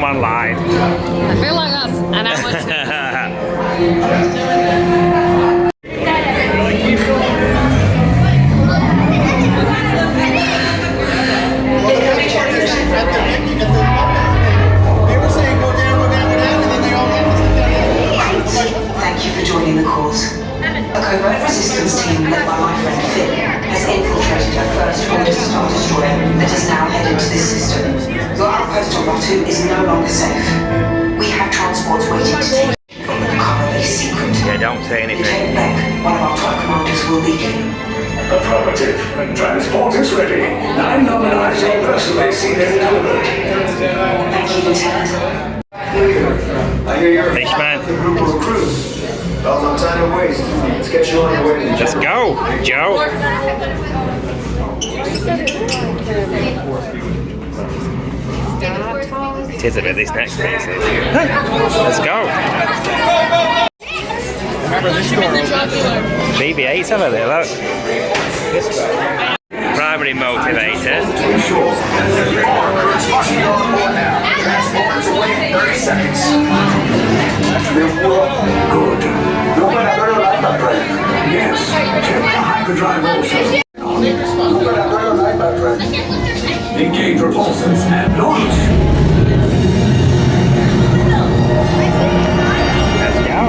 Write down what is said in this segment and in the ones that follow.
online. I feel like that's an amateur. Thank you for joining the cause. A covert resistance team led by my friend Finn has infiltrated a first-order Star Destroyer that is now headed to this system. Your outpost on Batu is no longer safe. We have transports waiting to take you from the Bukhara base secret. Yeah, don't say anything. Lieutenant Beck, one of our truck commanders, will lead you. Affirmative. Transport is ready. 9 nominees will personally see them delivered. Thank you, Lieutenant. I hear you're Fishman. a group of recruits. Well, no time to waste. Let's get you on your way to the Let's go, Joe. It is a bit, this next piece is. Let's go. BB-8's have a little look. Primary motivators. All recruits must be on board now. Transporters away in 30 seconds. Good. Look at that breath. Yes. Check the hyperdrive also. Look at that breath. Engage repulsors and launch. Let's go.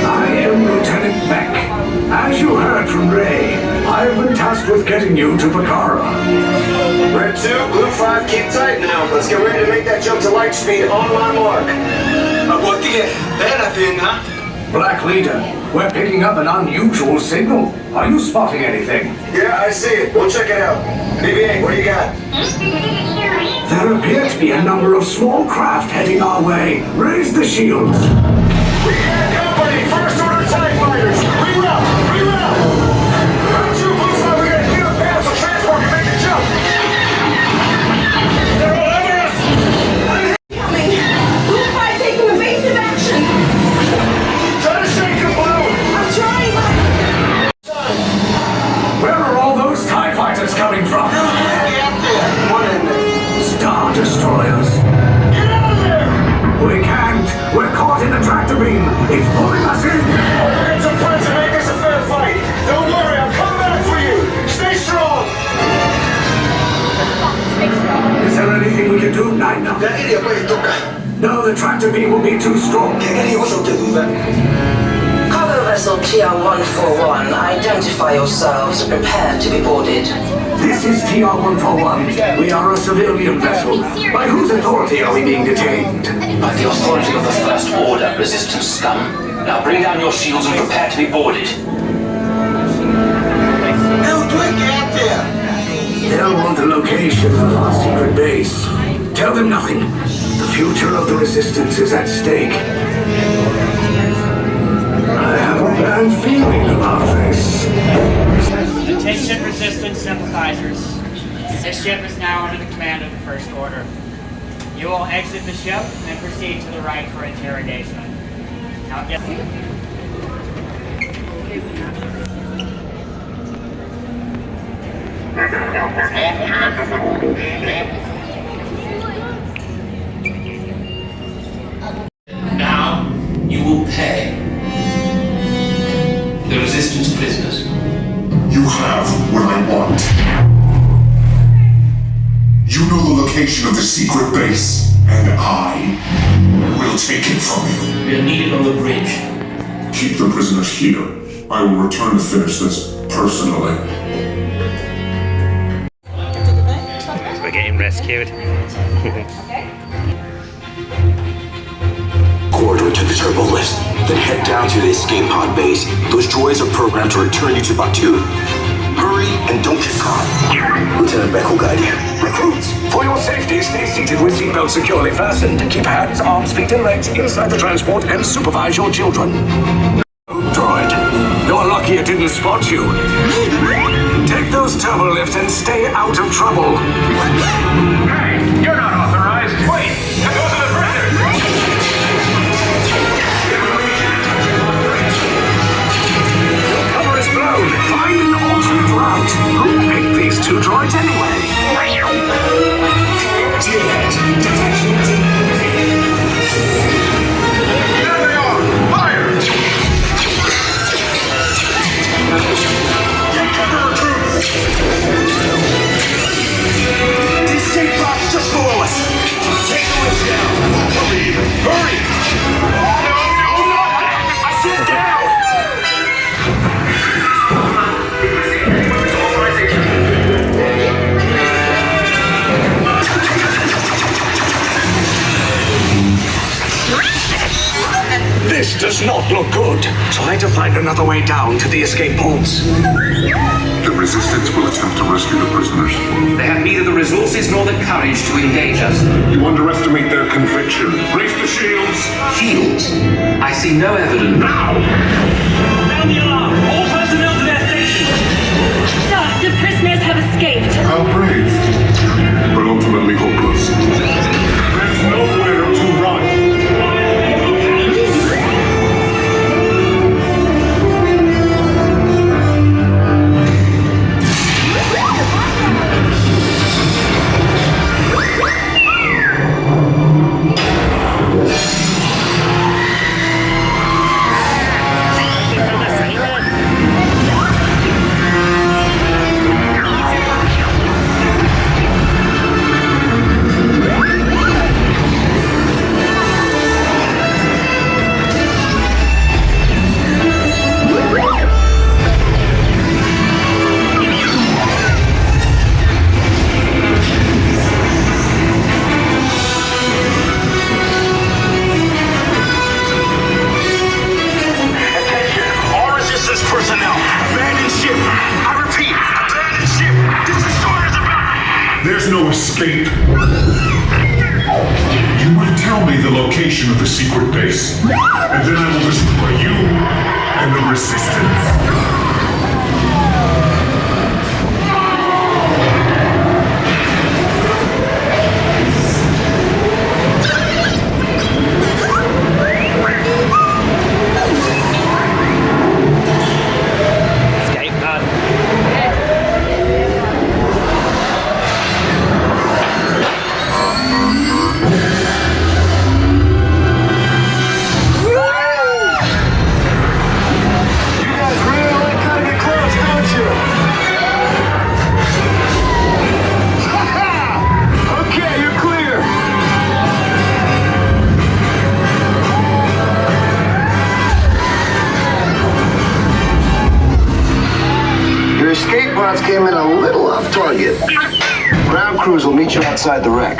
I am Lieutenant Beck. As you heard from Ray, I have been tasked with getting you to Bukhara. Red 2, Blue 5, keep tight now. Let's get ready to make that jump to light speed on my mark. Black Leader, we're picking up an unusual signal. Are you spotting anything? Yeah, I see it. We'll check it out. BB-8, what do you got? There appear to be a number of small craft heading our way. Raise the shields. We got company! First order TIE fighters! Reroute! Reroute! Round 2, Blue 5, we gotta get up fast so transport can make the jump! They're all over us! Coming! Blue 5 taking evasive action! Try to shake them, Blue! I'm trying! Where are all those TIE fighters coming from? One in there. Star Destroyers. Get out of there! We can't. We're caught in the tractor beam. It's pulling us in. We'll get some friends and make this a fair fight. Don't worry, I'll come back for you. Stay strong. Is there anything we can do, Nina? No, the tractor beam will be too strong. Cargo vessel TR-141, identify yourselves and prepare to be boarded. This is TR-141. We are a civilian vessel. By whose authority are we being detained? By the authority of the First Order resistance scum. Now bring down your shields and prepare to be boarded. They'll want the location of our secret base. Tell them nothing. The future of the resistance is at stake. I have a bad feeling about this. Attention resistance sympathizers. This ship is now under the command of the First Order. You will exit the ship and proceed to the right for interrogation. Now get... Now you will pay. The resistance prisoners. You have what I want. You know the location of the secret base, and I will take it from you. We are needed on the bridge. Keep the prisoners here. I will return to finish this personally. We're getting rescued. Corridor to the turbo lift, then head down to the escape pod base. Those droids are programmed to return you to Batu. Hurry and don't get caught. Lieutenant Beck will guide you. Recruits, for your safety, stay seated with seatbelts securely fastened. Keep hands, arms, feet, and legs inside the transport and supervise your children. Droid, you're lucky it didn't spot you. Take those turbo lifts and stay out of trouble. Hey, you're not authorized. Wait, that goes to the prisoners. Cover is blown. Find an alternate route. Who picked these two droids anyway? alert. Detection team. There they are! Fire! Take cover, recruits! These escape pods just below us! Take the lift down! Hurry! Hurry! No, not! I said down! This does not look good. Try to find another way down to the escape pods. The Resistance will attempt to rescue the prisoners. They have neither the resources nor the courage to engage us. You underestimate their conviction. Raise the shields. Shields? I see no evidence. Now! Sound the alarm! All personnel to their stations! Sir, the prisoners have escaped. How brave. But ultimately hopeless. There's nowhere to run. There's no escape. You will tell me the location of the secret base, and then I will destroy you and the Resistance. Escape pod. Escape pods came in a little off target. Ground crews will meet you outside the wreck.